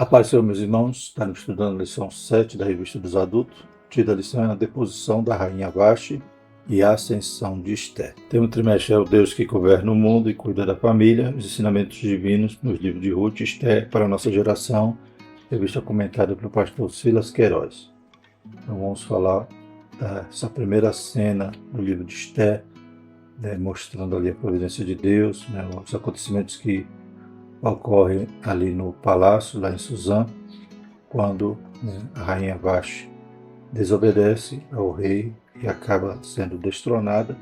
A paz, Senhor, meus irmãos, estamos estudando a lição 7 da Revista dos Adultos. O título da lição é a deposição da rainha Vaste e a ascensão de Esté. O tema trimestre é o Deus que governa o mundo e cuida da família, os ensinamentos divinos nos livros de Ruth e Esté para a nossa geração, revista comentada pelo pastor Silas Queiroz. Então vamos falar dessa primeira cena do livro de Esté, mostrando ali a providência de Deus, os acontecimentos que ocorrem ali no palácio, lá em Suzã, quando a rainha Vaste desobedece ao rei e acaba sendo destronada.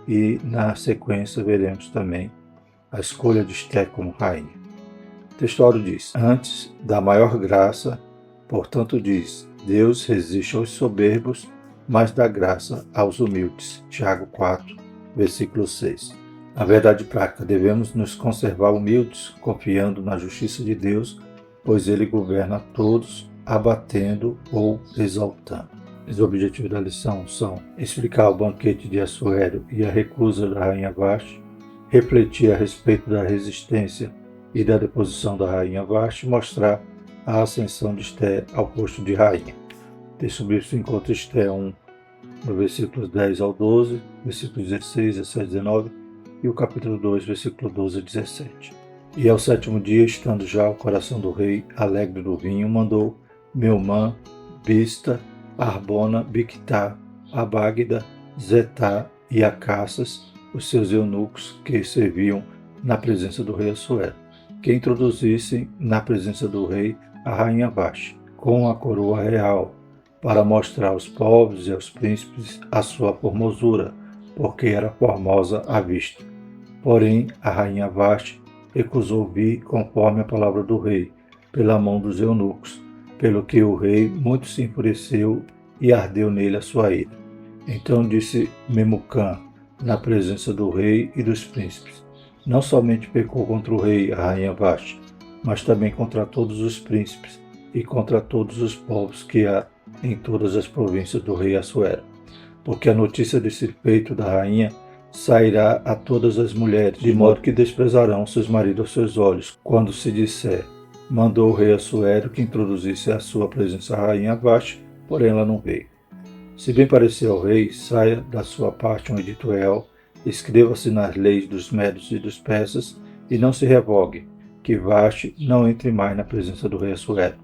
E na sequência veremos também a escolha de Esté como rainha. O textuário diz: antes da maior graça, portanto diz, Deus resiste aos soberbos, mas dá graça aos humildes. Tiago 4, versículo 6. Na verdade prática, devemos nos conservar humildes, confiando na justiça de Deus, pois Ele governa a todos, abatendo ou exaltando. Os objetivos da lição são explicar o banquete de Assuero e a recusa da rainha Vaste, refletir a respeito da resistência e da deposição da rainha Vaste e mostrar a ascensão de Esté ao posto de rainha. O texto bíblico encontra Esté 1, no versículos 10 ao 12, versículos 16, 17 e 19, e o capítulo 2, versículo 12 a 17. E ao sétimo dia, estando já o coração do rei alegre do vinho, mandou Meumã, Bista, Arbona, Bictá, Abágida, Zetá e Acaças, os seus eunucos que serviam na presença do rei Assuero, que introduzissem na presença do rei a rainha Vaste, com a coroa real, para mostrar aos povos e aos príncipes a sua formosura, porque era formosa à vista. Porém, a rainha Vaste recusou vir conforme a palavra do rei, pela mão dos eunucos, pelo que o rei muito se enfureceu e ardeu nele a sua ira. Então disse Memucã, na presença do rei e dos príncipes: não somente pecou contra o rei, a rainha Vaste, mas também contra todos os príncipes e contra todos os povos que há em todas as províncias do rei Assuero. Porque a notícia desse feito da rainha sairá a todas as mulheres, de modo que desprezarão seus maridos aos seus olhos, quando se disser: mandou o rei Assuero que introduzisse à sua presença a rainha Vaste, porém ela não veio. Se bem parecer ao rei, saia da sua parte um editoel, escreva-se nas leis dos medos e dos persas, e não se revogue, que Vaste não entre mais na presença do rei Assuero.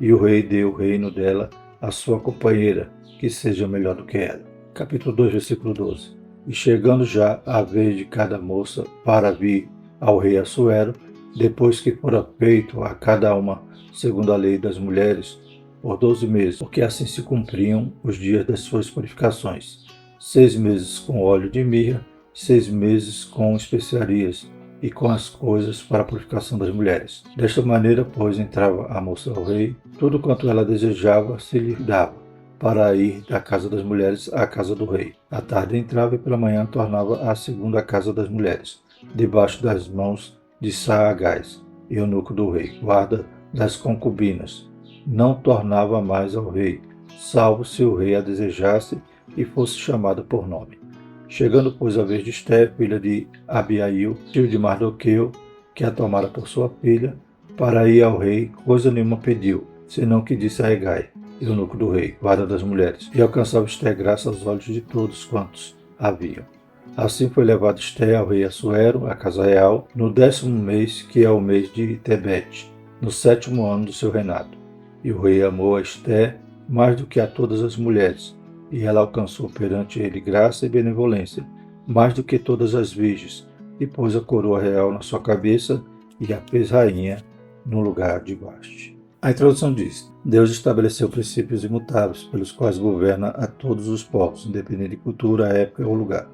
E o rei deu o reino dela à sua companheira, que seja melhor do que ela. Capítulo 2, versículo 12. E chegando já a vez de cada moça para vir ao rei Assuero, depois que fora feito a cada uma, segundo a lei das mulheres, por 12 meses, porque assim se cumpriam os dias das suas purificações, 6 meses com óleo de mirra, 6 meses com especiarias, e com as coisas para a purificação das mulheres. Desta maneira, pois, entrava a moça ao rei, tudo quanto ela desejava se lhe dava, para ir da casa das mulheres à casa do rei. À tarde entrava e pela manhã tornava à segunda casa das mulheres, debaixo das mãos de Saagás, eunuco do rei, guarda das concubinas. Não tornava mais ao rei, salvo se o rei a desejasse e fosse chamada por nome. Chegando, pois, a vez de Esté, filha de Abiail, tio de Mardoqueu, que a tomara por sua filha, para ir ao rei, coisa nenhuma pediu, senão que disse a Hegai, eunuco do rei, guarda das mulheres, e alcançava Esté graça aos olhos de todos quantos haviam. Assim foi levado Esté ao rei Assuero, à casa real, no 10º mês, que é o mês de Tebete, no 7º ano do seu reinado. E o rei amou a Esté mais do que a todas as mulheres, e ela alcançou perante ele graça e benevolência, mais do que todas as virgens, e pôs a coroa real na sua cabeça e a fez rainha no lugar de Vaste. A introdução diz: Deus estabeleceu princípios imutáveis, pelos quais governa a todos os povos, independente de cultura, época ou lugar.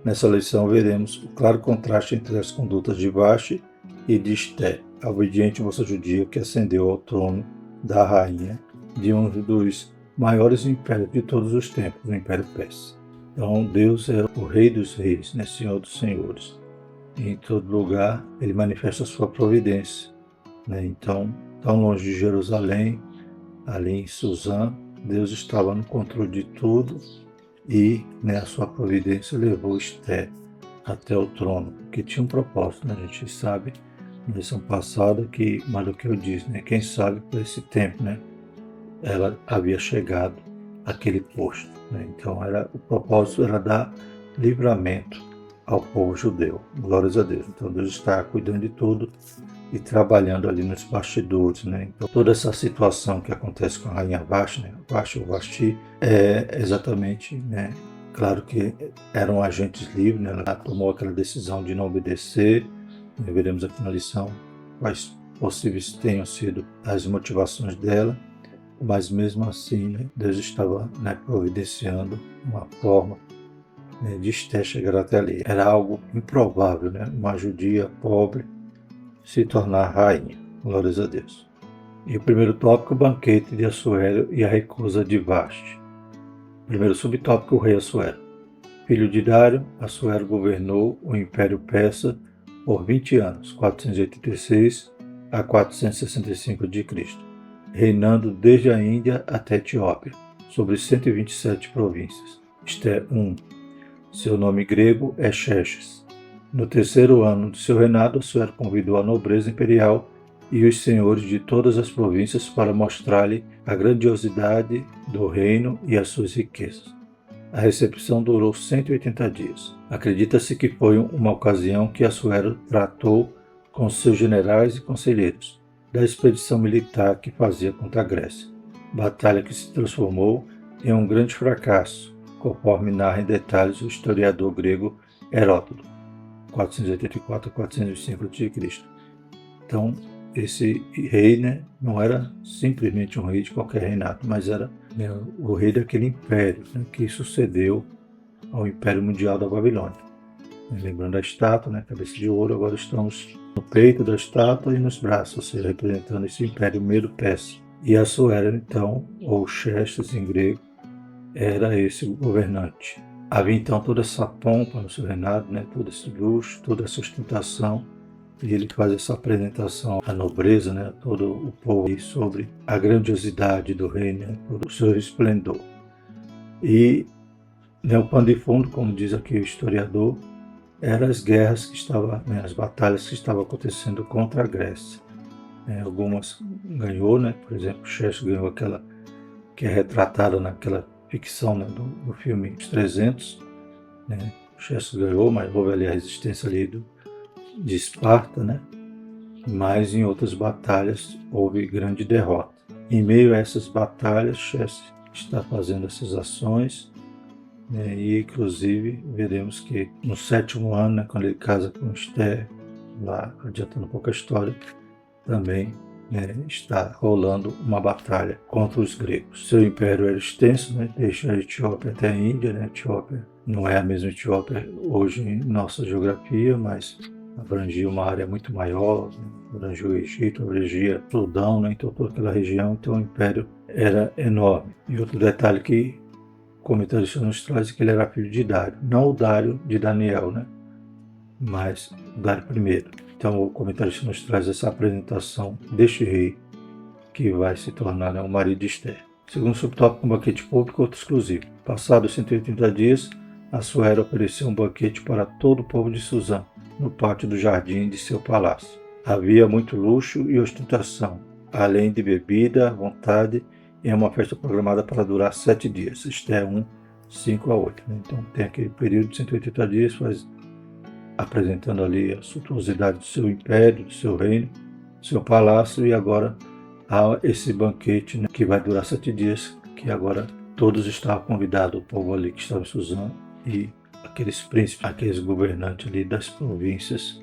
Nessa lição veremos o claro contraste entre as condutas de Vaste e de Esté, a obediente moça judia que ascendeu ao trono da rainha de um dos maiores impérios de todos os tempos, o Império Persa. Então Deus é o Rei dos Reis, Senhor dos Senhores. E em todo lugar ele manifesta a sua providência. Então, tão longe de Jerusalém, ali em Suzã, Deus estava no controle de tudo e a sua providência levou Esté até o trono, que tinha um propósito, a gente sabe, na lição passada que Mardoqueu diz, né? Quem sabe por esse tempo, né? Ela havia chegado àquele posto, né? Então o propósito era dar livramento ao povo judeu. Glórias a Deus. Então Deus está cuidando de tudo e trabalhando ali nos bastidores, né? Então toda essa situação que acontece com a rainha Vashti, né? Vashti ou Vashti, é exatamente, né? Claro que eram agentes livres, né? Ela tomou aquela decisão de não obedecer. Veremos aqui na lição quais possíveis tenham sido as motivações dela, mas mesmo assim, né, Deus estava, né, providenciando uma forma, né, de Esté chegar até ali. Era algo improvável, né? Uma judia pobre se tornar rainha. Glórias a Deus. E o primeiro tópico, o banquete de Assuero e a recusa de Vashti. Primeiro subtópico, o rei Assuero. Filho de Dário, Assuero governou o Império Persa por 20 anos, 486 a 465 d.C., reinando desde a Índia até a Etiópia, sobre 127 províncias. Esté 1. Seu nome grego é Xerxes. No terceiro ano de seu reinado, Assuero convidou a nobreza imperial e os senhores de todas as províncias para mostrar-lhe a grandiosidade do reino e as suas riquezas. A recepção durou 180 dias. Acredita-se que foi uma ocasião que Assuero tratou com seus generais e conselheiros da expedição militar que fazia contra a Grécia, batalha que se transformou em um grande fracasso, conforme narra em detalhes o historiador grego Heródoto, 484 a 405 a.C. Então, esse rei, né, não era simplesmente um rei de qualquer reinado, mas era, né, o rei daquele império, né, que sucedeu ao Império Mundial da Babilônia. Lembrando a estátua, né, cabeça de ouro, agora estamos no peito da estátua e nos braços, ou seja, representando esse Império Medo-Persa. E Assuero, então, ou Xerxes em grego, era esse o governante. Havia então toda essa pompa no seu reinado, né, todo esse luxo, toda essa ostentação, e ele faz essa apresentação à nobreza, né, a todo o povo, sobre a grandiosidade do reino, né, todo o seu esplendor. E, né, o pano de fundo, como diz aqui o historiador, eram as guerras que estavam, né, as batalhas que estavam acontecendo contra a Grécia. Algumas ganhou, né, por exemplo, Xerxes ganhou aquela que é retratada naquela ficção, né, do filme Os 300, né, Xerxes ganhou, mas houve ali a resistência ali de Esparta, né? Mas em outras batalhas houve grande derrota. Em meio a essas batalhas, Xerxes está fazendo essas ações, né? E inclusive veremos que no 7º ano, né, quando ele casa com Esté, lá adiantando um pouco a história, também, né, está rolando uma batalha contra os gregos. Seu império era extenso, né, desde a Etiópia até a Índia, né? A Etiópia não é a mesma Etiópia hoje em nossa geografia, mas abrangia uma área muito maior, né? Abrangia o Egito, abrangia Sudão, né? Então toda aquela região, então o império era enorme. E outro detalhe que o comentarista nos traz é que ele era filho de Dário, não o Dário de Daniel, né? Mas o Dário I. Então o comentarista nos traz essa apresentação deste rei que vai se tornar, né, o marido de Esté. Segundo subtópico, um banquete público, outro exclusivo. Passados 180 dias, Assuero ofereceu um banquete para todo o povo de Suzã, no pátio do jardim de seu palácio. Havia muito luxo e ostentação, além de bebida à vontade, e uma festa programada para durar 7 dias. Esté 1, 5 a 8. Então tem aquele período de 180 dias, apresentando ali a suntuosidade do seu império, do seu reino, do seu palácio, e agora há esse banquete, né, que vai durar 7 dias, que agora todos estavam convidados, o povo ali que estava em Suzã e aqueles príncipes, aqueles governantes ali das províncias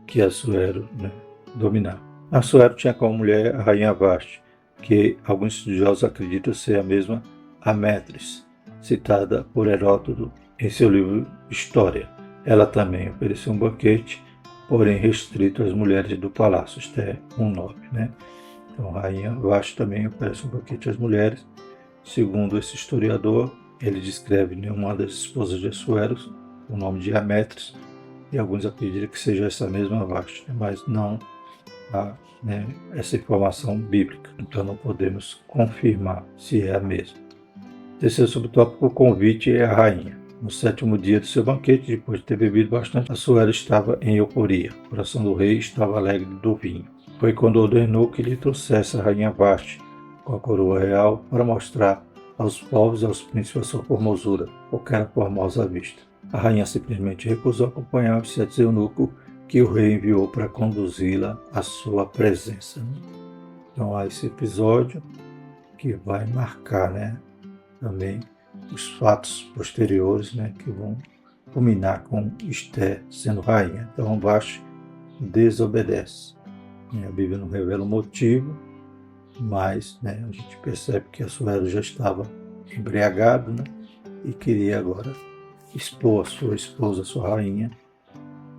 que Assuero, né, dominava. Assuero tinha como mulher a rainha Vashti, que alguns estudiosos acreditam ser a mesma Amétris, citada por Heródoto em seu livro História. Ela também ofereceu um banquete, porém restrito às mulheres do palácio, Esté 1:9, né? Então a rainha Vashti também oferece um banquete às mulheres. Segundo esse historiador, ele descreve uma das esposas de Assuero, o nome de Amétris, e alguns acreditam que seja essa mesma Vashti, mas não há, né, essa informação bíblica, então não podemos confirmar se é a mesma. Terceiro subtópico, o convite à rainha. No 7º dia do seu banquete, depois de ter bebido bastante, Assuero estava em euforia. O coração do rei estava alegre do vinho. Foi quando ordenou que lhe trouxesse a rainha Vashti com a coroa real para mostrar aos povos e aos príncipes a sua formosura, porque era formosa à vista. A rainha simplesmente recusou acompanhar os 7 eunucos que o rei enviou para conduzi-la à sua presença. Então há esse episódio que vai marcar, também os fatos posteriores, que vão culminar com Esther sendo rainha. Então Vashti desobedece. A Bíblia não revela o motivo, mas a gente percebe que Assuero já estava embriagado, e queria agora expor a sua esposa, a sua rainha,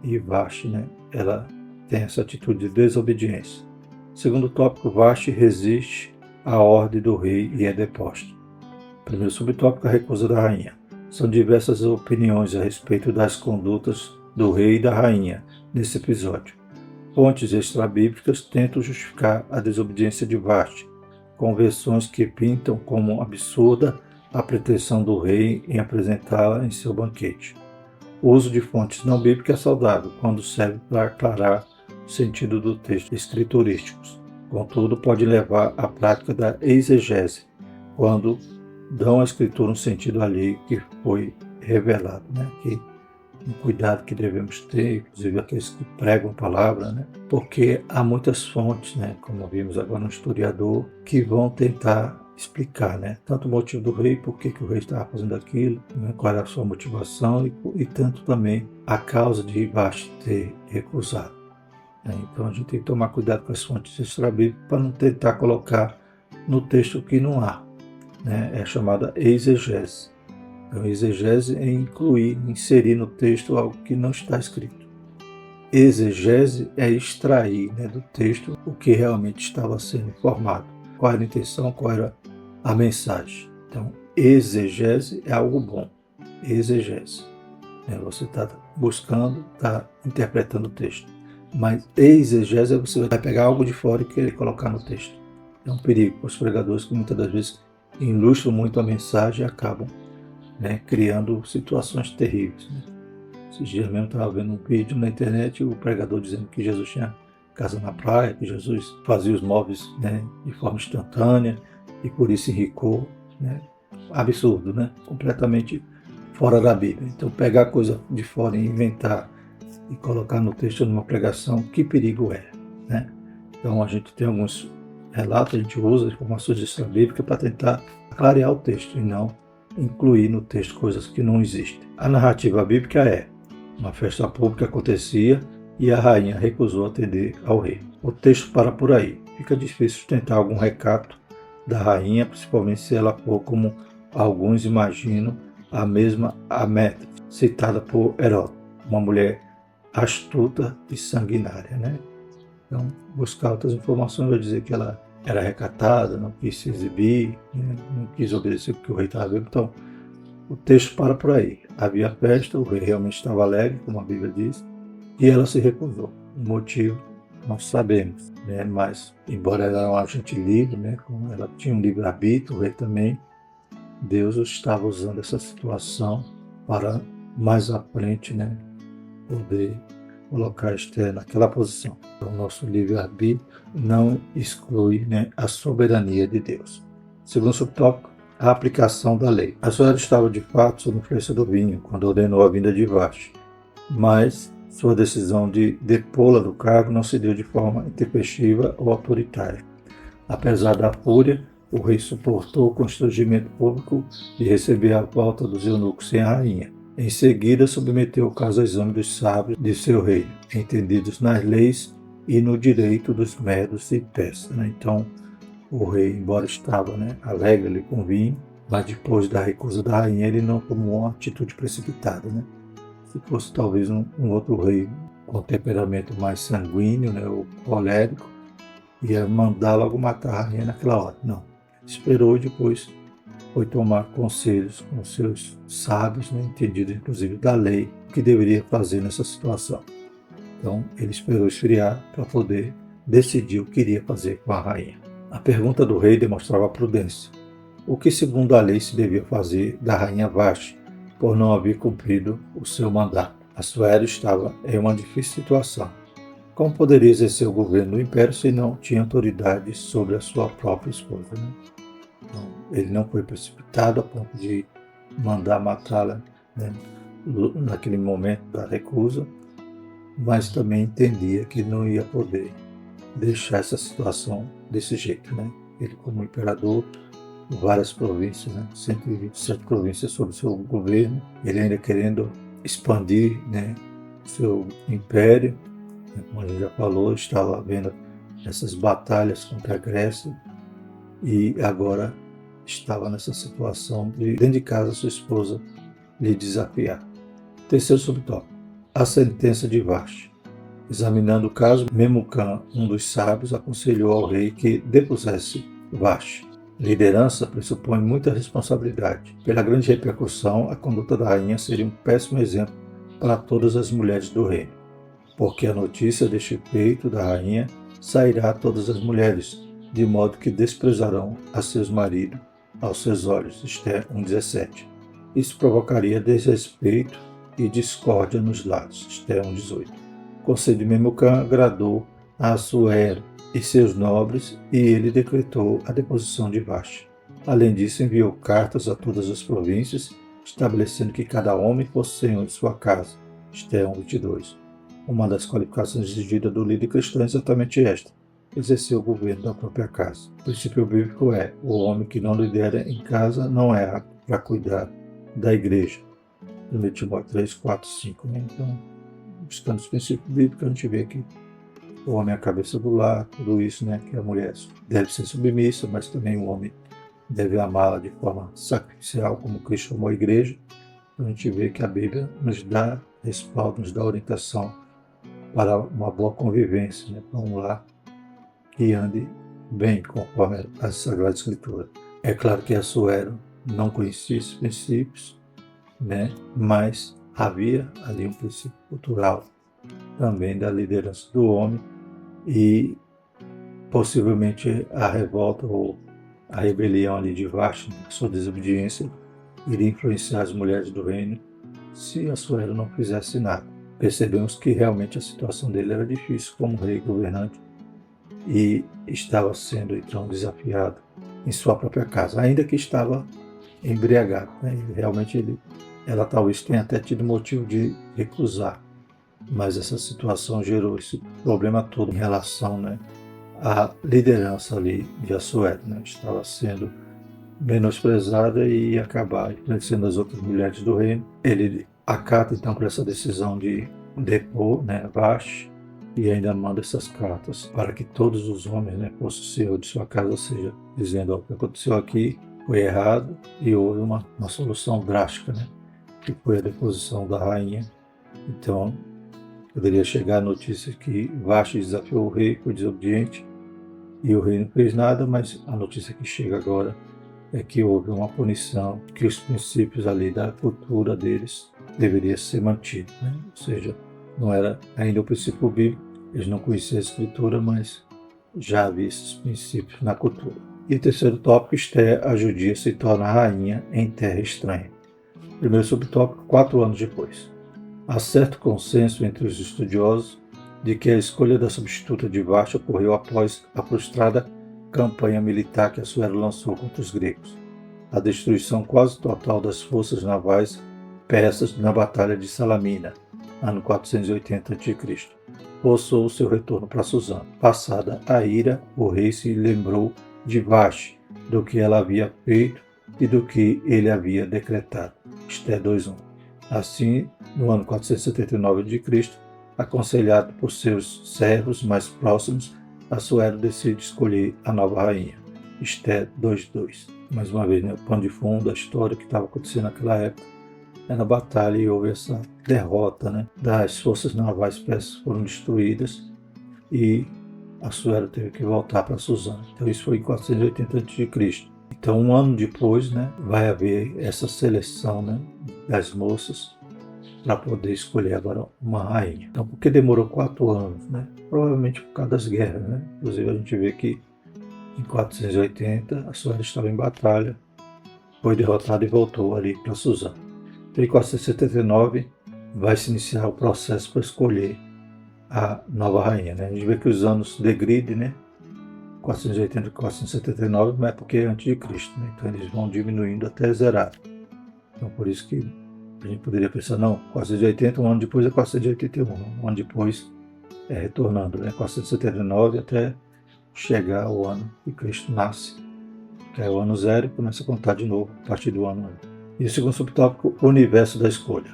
e Vashti, ela tem essa atitude de desobediência. Segundo tópico, Vashti resiste à ordem do rei e é deposta. Primeiro subtópico, a recusa da rainha. São diversas opiniões a respeito das condutas do rei e da rainha nesse episódio. Fontes extrabíblicas tentam justificar a desobediência de Vashti, com versões que pintam como absurda a pretensão do rei em apresentá-la em seu banquete. O uso de fontes não bíblicas é saudável quando serve para aclarar o sentido do texto escriturísticos. Contudo, pode levar à prática da exegese, quando dão à escritura um sentido alheio que foi revelado. Que um cuidado que devemos ter, inclusive aqueles que pregam a palavra, porque há muitas fontes, como vimos agora no historiador, que vão tentar explicar, tanto o motivo do rei, por que o rei estava fazendo aquilo, qual era a sua motivação e tanto também a causa de Vashti ter recusado. Então a gente tem que tomar cuidado com as fontes extrabíblicas para não tentar colocar no texto que não há. É chamada exegese. Então, exegese é incluir, inserir no texto algo que não está escrito. Exegese é extrair do texto o que realmente estava sendo informado. Qual era a intenção, qual era a mensagem. Então, exegese é algo bom. Exegese. Você está buscando, está interpretando o texto. Mas exegese é você vai pegar algo de fora e querer colocar no texto. É um perigo para os pregadores que muitas das vezes ilustram muito a mensagem e acabam criando situações terríveis. Esses dias mesmo eu estava vendo um vídeo na internet, o pregador dizendo que Jesus tinha casa na praia, que Jesus fazia os móveis de forma instantânea e por isso enricou. Absurdo, completamente fora da Bíblia. Então pegar coisa de fora e inventar e colocar no texto numa pregação, que perigo é. Então a gente tem alguns relatos, a gente usa informações extrabíblicas para tentar clarear o texto e não incluir no texto coisas que não existem. A narrativa bíblica é: uma festa pública acontecia e a rainha recusou atender ao rei. O texto para por aí. Fica difícil sustentar algum recato da rainha, principalmente se ela for, como alguns imaginam, a mesma Amétre, citada por Heródoto, uma mulher astuta e sanguinária. Então, buscar outras informações vai dizer que ela era recatada, não quis se exibir, não quis obedecer o que o rei estava vendo. Então, o texto para por aí. Havia festa, o rei realmente estava alegre, como a Bíblia diz, e ela se recusou. O motivo não sabemos, mas, embora ela era um agente livre, como ela tinha um livre-arbítrio, o rei também, Deus estava usando essa situação para, mais à frente, poder colocar Esther naquela posição. Então, o nosso livre-arbítrio não exclui a soberania de Deus. Segundo subtópico, a aplicação da lei. Assuero estava de fato sob influência do vinho quando ordenou a vinda de Vashti, mas sua decisão de depô-la do cargo não se deu de forma intempestiva ou autoritária. Apesar da fúria, o rei suportou o constrangimento público de receber a volta dos eunucos sem a rainha. Em seguida, submeteu o caso ao exame dos sábios de seu reino, entendidos nas leis e no direito dos medos e persas. Então, o rei, embora estava alegre ali com o vinho, mas depois da recusa da rainha, ele não tomou uma atitude precipitada. Se fosse talvez um outro rei com temperamento mais sanguíneo, ou colérico, ia mandar logo matar a rainha naquela hora. Não. Esperou e depois foi tomar conselhos com seus sábios, entendidos inclusive da lei, o que deveria fazer nessa situação. Então, ele esperou esfriar para poder decidir o que iria fazer com a rainha. A pergunta do rei demonstrava prudência. O que, segundo a lei, se devia fazer da rainha Vashti, por não haver cumprido o seu mandato. Assuero estava em uma difícil situação. Como poderia exercer o governo do império se não tinha autoridade sobre a sua própria esposa, né? Então, ele não foi precipitado a ponto de mandar matá-la, né, naquele momento da recusa, mas também entendia que não ia poder deixar essa situação desse jeito, né? Ele, como imperador, várias províncias, né? 127 províncias sob seu governo, ele ainda querendo expandir, né, seu império, né? Como a gente já falou, estava vendo essas batalhas contra a Grécia e agora estava nessa situação de, dentro de casa, sua esposa lhe desafiar. Terceiro subtópico, a sentença de Vashti. Examinando o caso, Memucã, um dos sábios, aconselhou ao rei que depusesse Vashti. Liderança pressupõe muita responsabilidade. Pela grande repercussão, a conduta da rainha seria um péssimo exemplo para todas as mulheres do reino, porque a notícia deste feito da rainha sairá a todas as mulheres, de modo que desprezarão a seus maridos aos seus olhos. Esther 1,17. Isso provocaria desrespeito e discórdia nos lares. Esther 1,18. O conselho de Memucã agradou a Assuero e seus nobres, e ele decretou a deposição de Vashti. Além disso, enviou cartas a todas as províncias, estabelecendo que cada homem fosse senhor de sua casa. Esther 1,22. Uma das qualificações exigidas do líder cristão é exatamente esta: exercer o governo da própria casa. O princípio bíblico é: o homem que não lidera em casa não é apto para cuidar da igreja. 1 Timóteo 3, 4, 5. Né? Então, buscando os princípios bíblicos, a gente vê que o homem é a cabeça do lar, tudo isso, né? Que a mulher deve ser submissa, mas também o homem deve amá-la de forma sacrificial, como Cristo amou a igreja. Então, a gente vê que a Bíblia nos dá respaldo, nos dá orientação para uma boa convivência, né? Para um lar que ande bem, conforme a Sagrada Escritura. É claro que Assuero não conhecia esses princípios, né? Mas havia ali um princípio cultural também da liderança do homem, e possivelmente a revolta ou a rebelião ali de Vashti, sua desobediência, iria influenciar as mulheres do reino se Assuero não fizesse nada. Percebemos que realmente a situação dele era difícil como rei governante e estava sendo então desafiado em sua própria casa, ainda que estava embriagado, né? Realmente ela talvez tenha até tido motivo de recusar, mas essa situação gerou esse problema todo em relação, né, à liderança ali de Assuero, né? Estava sendo menosprezada e ia acabar influenciando as outras mulheres do reino. Ele acata então por essa decisão de depor, né, Vashti, e ainda manda essas cartas para que todos os homens, né, fossem senhor de sua casa, ou seja, dizendo: ó, o que aconteceu aqui foi errado, e houve uma solução drástica, né, que foi a deposição da rainha. Então, poderia chegar a notícia que Vashti desafiou o rei, foi desobediente, e o rei não fez nada, mas a notícia que chega agora é que houve uma punição, que os princípios ali da cultura deles deveriam ser mantidos, né? Ou seja, não era ainda o princípio bíblico, eles não conheciam a escritura, mas já havia esses princípios na cultura. E o terceiro tópico, Esther, a judia, se torna rainha em terra estranha. Primeiro subtópico, 4 anos depois. Há certo consenso entre os estudiosos de que a escolha da substituta de Vashti ocorreu após a frustrada campanha militar que Assuero lançou contra os gregos, a destruição quase total das forças navais persas na Batalha de Salamina, ano 480 a.C., forçou o seu retorno para Suzã. Passada a ira, o rei se lembrou de Vashti, do que ela havia feito e do que ele havia decretado. Esther 2:1. Assim, no ano 479 a.C., aconselhado por seus servos mais próximos, Assuero decide escolher a nova rainha. Esther 2:2. Mais uma vez, né, o pano de fundo da história que estava acontecendo naquela época. Na batalha e houve essa derrota, né, das forças navais persas foram destruídas e Assuero teve que voltar para Suzã. Então isso foi em 480 a.C. Então um ano depois, né, vai haver essa seleção, né, das moças para poder escolher agora uma rainha. Então por que demorou 4 anos? Né? Provavelmente por causa das guerras. Né? Inclusive a gente vê que em 480 Assuero estava em batalha, foi derrotado e voltou ali para Suzã. Então, em 479 vai se iniciar o processo para escolher a nova rainha, né? A gente vê que os anos degridem, né? 480 e 479 não é porque é antes de Cristo, né? Então eles vão diminuindo até zerar. Então por isso que a gente poderia pensar, não, 480, um ano depois é 481, um ano depois é retornando, né? 479 até chegar ao ano que Cristo nasce, que é o ano zero, e começa a contar de novo a partir do ano 1. E o segundo subtópico, o universo da escolha.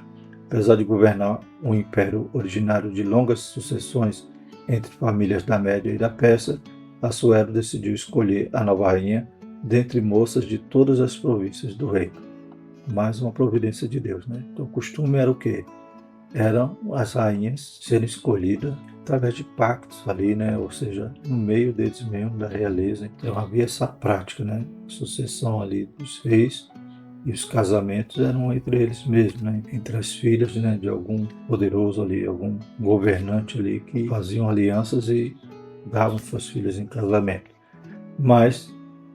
Apesar de governar um império originário de longas sucessões entre famílias da Média e da Pérsia, Assuero decidiu escolher a nova rainha dentre moças de todas as províncias do reino. Mais uma providência de Deus, né? Então o costume era o quê? Eram as rainhas serem escolhidas através de pactos ali, né? Ou seja, no meio deles mesmo, da realeza. Então havia essa prática, né? A sucessão ali dos reis e os casamentos eram entre eles mesmos, né? Entre as filhas, né? De algum poderoso ali, algum governante ali que faziam alianças e davam suas filhas em casamento. Mas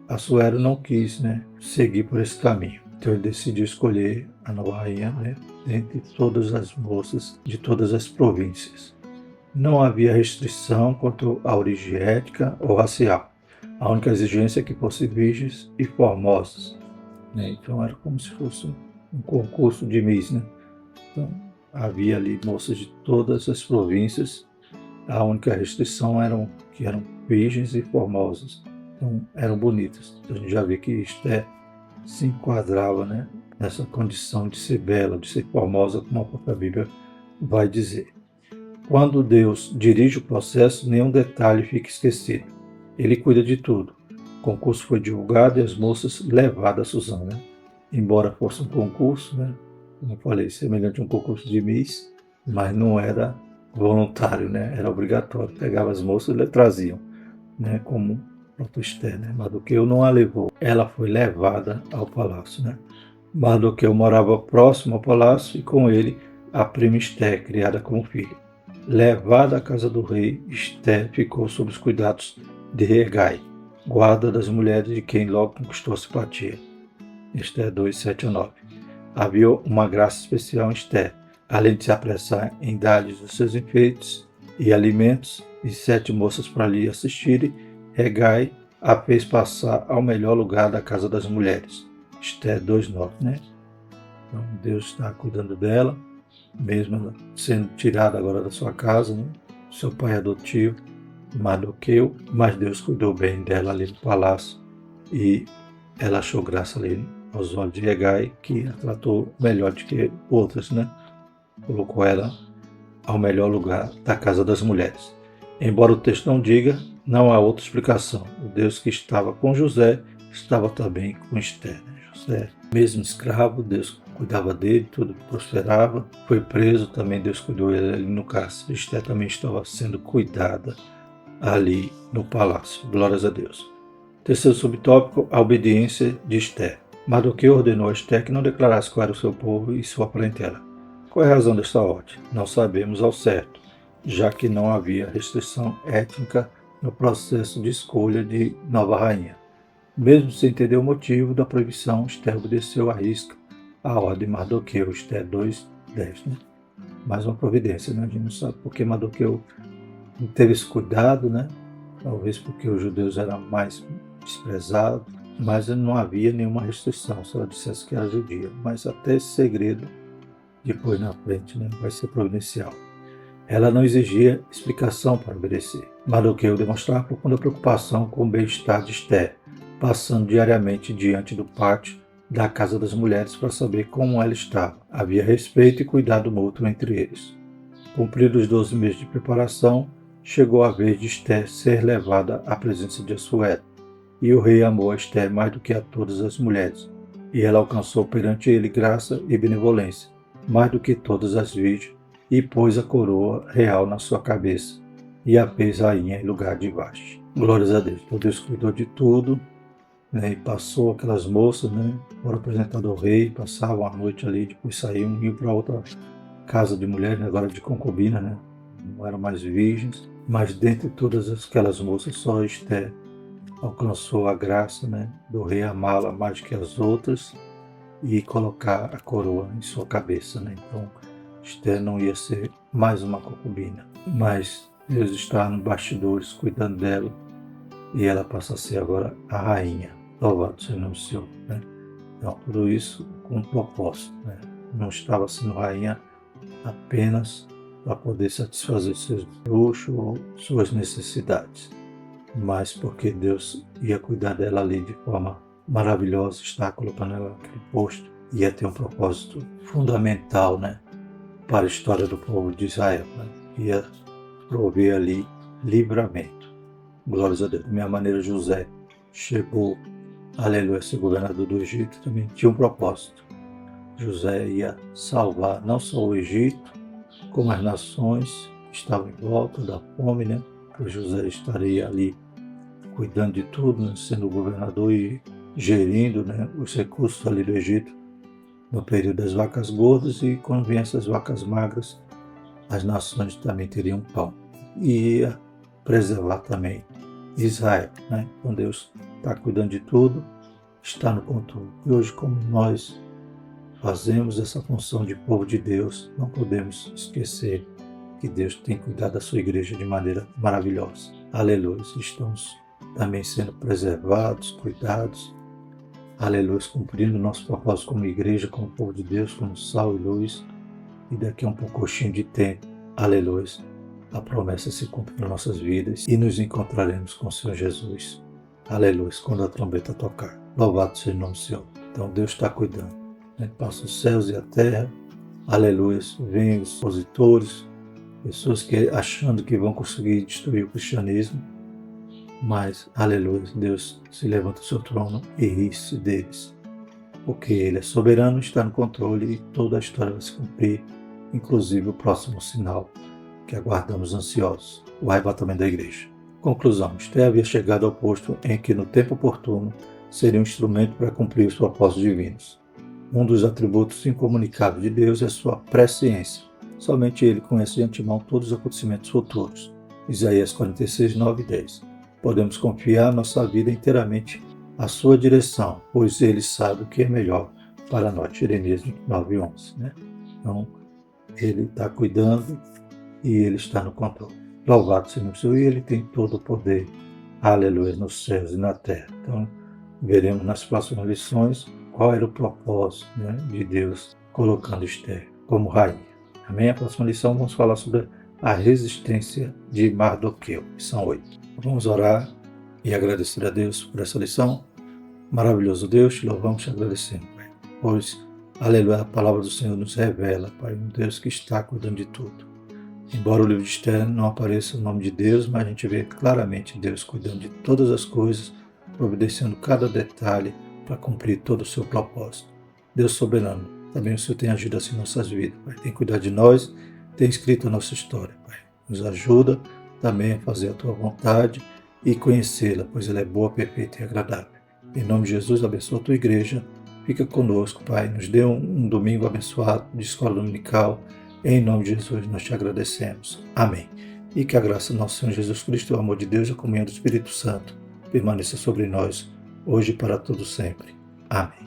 Assuero não quis, né? Seguir por esse caminho. Então ele decidiu escolher a nova rainha, né? Entre todas as moças de todas as províncias. Não havia restrição quanto à origem étnica ou racial. A única exigência é que fossem virgens e formosas, né? Então era como se fosse um concurso de Miss, né? Então havia ali moças de todas as províncias. A única restrição eram que eram virgens e formosas. Então eram bonitas. Então, a gente já vê que Esther se enquadrava, né, nessa condição de ser bela, de ser formosa, como a própria Bíblia vai dizer. Quando Deus dirige o processo, nenhum detalhe fica esquecido. Ele cuida de tudo. O concurso foi divulgado e as moças levadas a Suzã, né? Embora fosse um concurso, né, como eu falei, semelhante a um concurso de Miss, mas não era voluntário, né? Era obrigatório. Pegava as moças e traziam, né, como próprio Esther, né? Mardoqueu não a levou. Ela foi levada ao palácio, né? Mardoqueu morava próximo ao palácio e com ele a prima Esther, criada como filha. Levada à casa do rei, Esther ficou sob os cuidados de Hegai, guarda das mulheres de quem logo conquistou a simpatia. Esther 2, 7 a 9. Havia uma graça especial em Esther, além de se apressar em dar-lhes os seus enfeites e alimentos, e 7 moças para lhe assistirem. Hegai a fez passar ao melhor lugar da casa das mulheres. Esther 2:9, né? Então Deus está cuidando dela, mesmo ela sendo tirada agora da sua casa, né? Seu pai adotivo, Mardoqueu, mas Deus cuidou bem dela ali no palácio e ela achou graça ali aos olhos de Hegai, que a tratou melhor do que outras, né? Colocou ela ao melhor lugar da casa das mulheres. Embora o texto não diga, não há outra explicação. O Deus que estava com José estava também com Esther, né? José, mesmo escravo, Deus cuidava dele, tudo prosperava. Foi preso, também Deus cuidou dele no cárcere. Esther também estava sendo cuidada ali no palácio. Glórias a Deus. Terceiro subtópico, a obediência de Esther. Mardoqueu ordenou a Esther que não declarasse qual era o seu povo e sua parentela. Qual é a razão desta ordem? Não sabemos ao certo, já que não havia restrição étnica no processo de escolha de nova rainha. Mesmo sem entender o motivo da proibição, Esther obedeceu à risca a ordem de Mardoqueu, Esther 2:10. Né? Mais uma providência, né? A gente não sabe por que Mardoqueu não teve esse cuidado, né? Talvez porque os judeus eram mais desprezados, mas não havia nenhuma restrição se ela dissesse que era judia. Mas até esse segredo, depois na frente, né, vai ser providencial. Ela não exigia explicação para obedecer. Mardoqueu demonstrava profunda preocupação com o bem-estar de Esther, passando diariamente diante do pátio da casa das mulheres para saber como ela estava. Havia respeito e cuidado mútuo entre eles. Cumpridos os 12 meses de preparação, chegou a vez de Esther ser levada à presença de Assuero. E o rei amou a Esther mais do que a todas as mulheres, e ela alcançou perante ele graça e benevolência, mais do que todas as virgens, e pôs a coroa real na sua cabeça, e a fez rainha em lugar de Vasti. Glórias a Deus. Então Deus cuidou de tudo, né, e passou aquelas moças, né, foram apresentadas ao rei, passavam a noite ali, depois saíam, iam para outra casa de mulheres, agora de concubina, né, não eram mais virgens, mas dentre todas aquelas moças, só Esther alcançou a graça, né, do rei amá-la mais que as outras, e colocar a coroa em sua cabeça, né? Então, Esther não ia ser mais uma concubina, mas Deus está nos bastidores cuidando dela e ela passa a ser agora a rainha. Louvado seja o nome do Senhor, né? Então, tudo isso com um propósito, né? Não estava sendo rainha apenas para poder satisfazer seus luxos ou suas necessidades, mas porque Deus ia cuidar dela ali de forma maravilhosa, está colocando ela naquele posto, ia ter um propósito fundamental, né, para a história do povo de Israel, né? Ia prover ali livramento. Glórias a Deus. Da minha maneira, José chegou, aleluia, a ser governador do Egito, também tinha um propósito. José ia salvar não só o Egito, como as nações que estavam em volta da fome, né? Porque José estaria ali cuidando de tudo, né? Sendo governador e gerindo, né, os recursos ali do Egito no período das vacas gordas, e quando vinham essas vacas magras, as nações também teriam pão. E ia preservar também Israel, né? Então Deus está cuidando de tudo, está no controle. E hoje, como nós fazemos essa função de povo de Deus, não podemos esquecer que Deus tem cuidado da sua igreja de maneira maravilhosa. Aleluia. Estamos também sendo preservados, cuidados. Aleluia. Cumprindo o nosso propósito como igreja, como povo de Deus, como sal e luz. E daqui a um pouquinho de tempo, aleluia, a promessa se cumpre nas nossas vidas e nos encontraremos com o Senhor Jesus. Aleluia. Quando a trombeta tocar. Louvado seja o nome do Senhor. Então Deus está cuidando. Passa os céus e a terra, aleluia, vem os opositores, pessoas que achando que vão conseguir destruir o cristianismo, mas, aleluia, Deus se levanta do seu trono e ri-se deles, porque Ele é soberano, está no controle e toda a história vai se cumprir, inclusive o próximo sinal que aguardamos ansiosos, o arrebatamento da igreja. Conclusão, Esther havia chegado ao posto em que, no tempo oportuno, seria um instrumento para cumprir os propósitos divinos. Um dos atributos incomunicáveis de Deus é sua presciência. Somente Ele conhece de antemão todos os acontecimentos futuros. Isaías 46, 9 e 10. Podemos confiar nossa vida inteiramente à sua direção, pois Ele sabe o que é melhor para nós. Jeremias 29 e 11. Né? Então, Ele está cuidando e Ele está no controle. Louvado seja o Senhor, e Ele tem todo o poder. Aleluia, nos céus e na terra. Então, veremos nas próximas lições qual era o propósito, né, de Deus colocando Esther como rainha. Amém? A próxima lição vamos falar sobre a resistência de Mardoqueu, lição 8. Vamos orar e agradecer a Deus por essa lição. Maravilhoso Deus, te louvamos e te agradecemos, Pai. Pois, aleluia, a palavra do Senhor nos revela, Pai, um Deus que está cuidando de tudo. Embora o livro de Esther não apareça o nome de Deus, mas a gente vê claramente Deus cuidando de todas as coisas, providenciando cada detalhe para cumprir todo o seu propósito. Deus soberano, também o Senhor tem agido assim em nossas vidas, Pai. Tem cuidado de nós, tem escrito a nossa história, Pai. Nos ajuda também a fazer a Tua vontade e conhecê-la, pois ela é boa, perfeita e agradável. Em nome de Jesus, abençoa a Tua igreja. Fica conosco, Pai. Nos dê um domingo abençoado de escola dominical. Em nome de Jesus, nós te agradecemos. Amém. E que a graça do nosso Senhor Jesus Cristo, o amor de Deus e a comunhão do Espírito Santo permaneça sobre nós, hoje e para todo sempre. Amém.